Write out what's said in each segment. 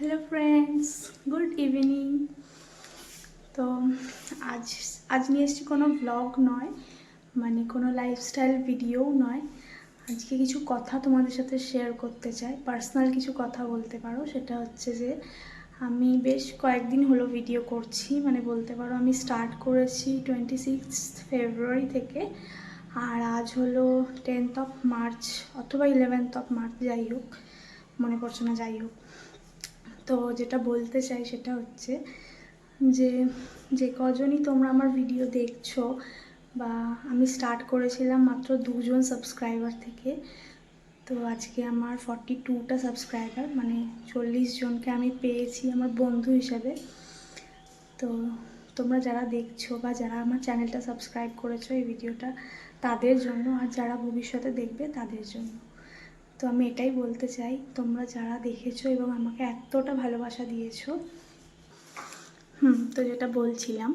Hello friends, good evening. তো আজ নিয়ে এসেছি কোনো ব্লগ নয়, মানে কোনো লাইফস্টাইল ভিডিও নয়। আজকে কিছু কথা তোমাদের সাথে শেয়ার করতে চাই, পার্সোনাল কিছু কথা বলতে পারো। সেটা হচ্ছে যে আমি বেশ কয়েকদিন হলো ভিডিও করছি, মানে বলতে পারো আমি স্টার্ট করেছি 26 ফেব্রুয়ারি থেকে, আর আজ হলো 10th অফ মার্চ অথবা 11th অফ মার্চ, যাই হোক মনে পড়ছে না, যাই হোক। তো যেটা বলতে চাই সেটা হচ্ছে যে যে কজনই তোমরা আমার ভিডিও দেখছো, বা আমি স্টার্ট করেছিলাম মাত্র 2জন সাবস্ক্রাইবার থেকে, তো আজকে আমার 42টা সাবস্ক্রাইবার, মানে 40 জনকে আমি পেয়েছি আমার বন্ধু হিসাবে। তো তোমরা যারা দেখছো বা যারা আমার চ্যানেলটা সাবস্ক্রাইব করেছো এই ভিডিওটা, তাদের জন্য, আর যারা ভবিষ্যতে দেখবে তাদের জন্য। তো আমি এটাই বলতে চাই, তোমরা যারা দেখেছো এবং আমাকে এতটা ভালোবাসা দিয়েছো, তো যেটা বলছিলাম,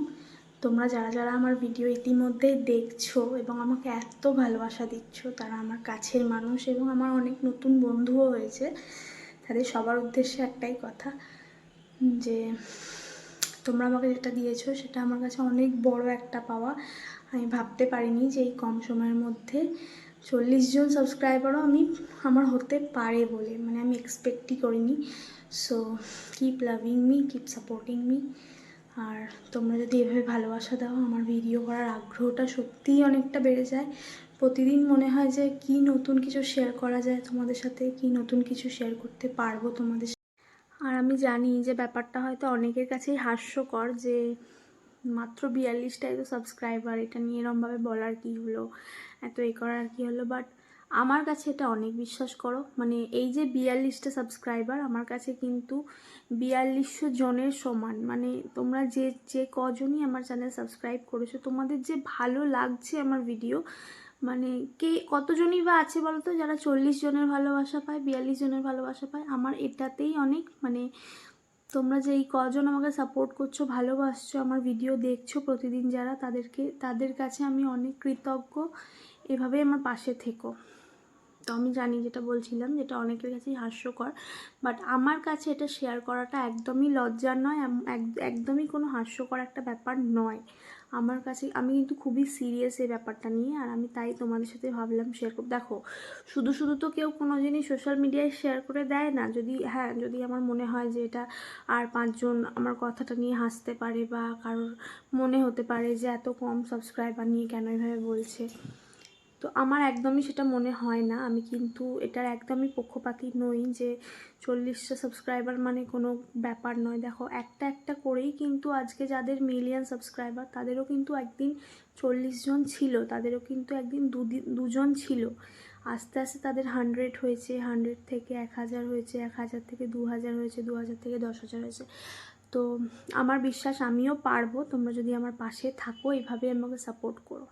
তোমরা যারা যারা আমার ভিডিও ইতিমধ্যে দেখছো এবং আমাকে এত ভালোবাসা দিচ্ছ, তারা আমার কাছের মানুষ এবং আমার অনেক নতুন বন্ধুও হয়েছে। তাদের সবার উদ্দেশ্যে একটাই কথা, যে তোমরা আমাকে যেটা দিয়েছো সেটা আমার কাছে অনেক বড় একটা পাওয়া। আমি ভাবতে পারিনি যে এই কম সময়ের মধ্যে 40 জন সাবস্ক্রাইবারও আমার হতে পারে বলে, মানে আমি এক্সপেক্টই করিনি। So keep loving me, keep supporting me. আর তোমরা যদি এভাবে ভালোবাসা দাও, আমার ভিডিও করার আগ্রহটা সত্যিই অনেকটা বেড়ে যায়। প্রতিদিন মনে হয় যে কি নতুন কিছু শেয়ার করা যায় তোমাদের সাথে, কি নতুন কিছু শেয়ার করতে পারবো তোমাদের সাথে। আর আমি জানি যে ব্যাপারটা হয়তো অনেকের কাছেই হাস্যকর, যে মাত্র 42টাই তো সাবস্ক্রাইবার, এটা নিয়ে এরমভাবে বলার কি হলো, এত এ করার কি হলো। বাট আমার কাছে এটা অনেক, বিশ্বাস করো, মানে এই যে 42টা সাবস্ক্রাইবার আমার কাছে কিন্তু 4200 জনের সমান। মানে তোমরা যে যে কজনই আমার চ্যানেল সাবস্ক্রাইব করেছো, তোমাদের যে ভালো লাগছে আমার ভিডিও, মানে কে কতজনই বা আছে বলো তো যারা 40 জনের ভালোবাসা পায়, 42 জনের ভালোবাসা পায়। আমার এটাতেই অনেক, মানে তোমরা যে এই কজন আমাকে সাপোর্ট করছো, ভালোবাসছো, আমার ভিডিও দেখছো প্রতিদিন যারা, তাদের কাছে আমি অনেক কৃতজ্ঞ। এভাবেই আমার পাশে থেকো। তো আমি জানি যেটা বলছিলাম, যেটা অনেকের কাছেই হাস্যকর, বাট আমার কাছে এটা শেয়ার করাটা একদমই লজ্জার নয়, একদমই কোনো হাস্যকর একটা ব্যাপার নয় আমার কাছে। আমি কিন্তু খুবই সিরিয়াস এই ব্যাপারটা নিয়ে, আর আমি তাই তোমাদের সাথে ভাবলাম শেয়ার করব। দেখো, শুধু শুধু তো কেউ কোনো জিনিস সোশ্যাল মিডিয়ায় শেয়ার করে দেয় না। যদি আমার মনে হয় যে এটা আর 5জন আমার কথাটা নিয়ে হাসতে পারে, বা কারোর মনে হতে পারে যে এত কম সাবস্ক্রাইবার নিয়ে কেন এভাবে বলছে, তো আমার একদমই সেটা মনে হয় না। আমি কিন্তু এটার একদমই পক্ষপাতী নই যে 40টা সাবস্ক্রাইবার মানে কোনো ব্যাপার নয়। দেখো, একটা একটা করেই কিন্তু আজকে যাদের মিলিয়ন সাবস্ক্রাইবার, তাদেরও কিন্তু একদিন 40 জন ছিল, তাদেরও কিন্তু একদিন 2জন ছিল। আস্তে আস্তে তাদের 100 হয়েছে, 100 থেকে 1000 হয়েছে, 1000 থেকে 2000 হয়েছে, 2000 থেকে 10,000 হয়েছে। তো আমার বিশ্বাস আমিও পারবো। তোমরা যদি আমার পাশে থাকো, এভাবে আমাকে সাপোর্ট করো,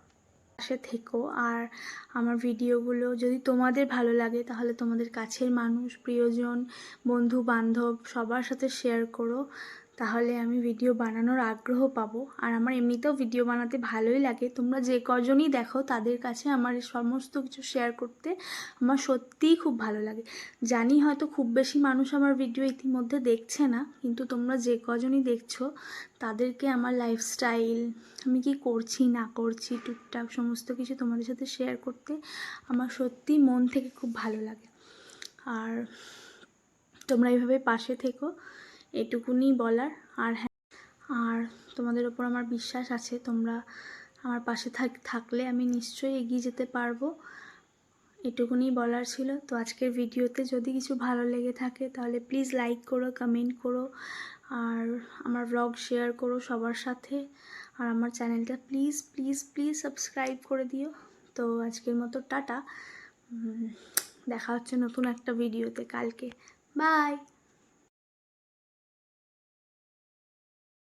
পাশে থেকো। আর আমার ভিডিওগুলো যদি তোমাদের ভালো লাগে, তাহলে তোমাদের কাছের মানুষ, প্রিয়জন, বন্ধু বান্ধব সবার সাথে শেয়ার করো, তাহলে আমি ভিডিও বানানোর আগ্রহ পাবো। আর আমার এমনিতেও ভিডিও বানাতে ভালোই লাগে। তোমরা যে কজনই দেখো, তাদের কাছে আমার এই সমস্ত কিছু শেয়ার করতে আমার সত্যিই খুব ভালো লাগে। জানি হয়তো খুব বেশি মানুষ আমার ভিডিও ইতিমধ্যে দেখছে না, কিন্তু তোমরা যে কজনই দেখছো, তাদেরকে আমার লাইফস্টাইল, আমি কি করছি না করছি, টুকটাক সমস্ত কিছু তোমাদের সাথে শেয়ার করতে আমার সত্যি মন থেকে খুব ভালো লাগে। আর তোমরা এইভাবে পাশে থেকো, এটুকুনি বলার। আর হ্যাঁ, আর তোমাদের ওপর আমার বিশ্বাস আছে, তোমরা আমার পাশে থাকলে আমি নিশ্চয়ই এগিয়ে যেতে পারবো। এটুকুনি বলার ছিল। তো আজকের ভিডিওতে যদি কিছু ভালো লেগে থাকে, তাহলে প্লিজ লাইক করো, কমেন্ট করো, আর আমার ব্লগ শেয়ার করো সবার সাথে। আর আমার চ্যানেলটা প্লিজ প্লিজ প্লিজ সাবস্ক্রাইব করে দিও। তো আজকের মতো টাটা, দেখা হচ্ছে নতুন একটা ভিডিওতে কালকে। বাই।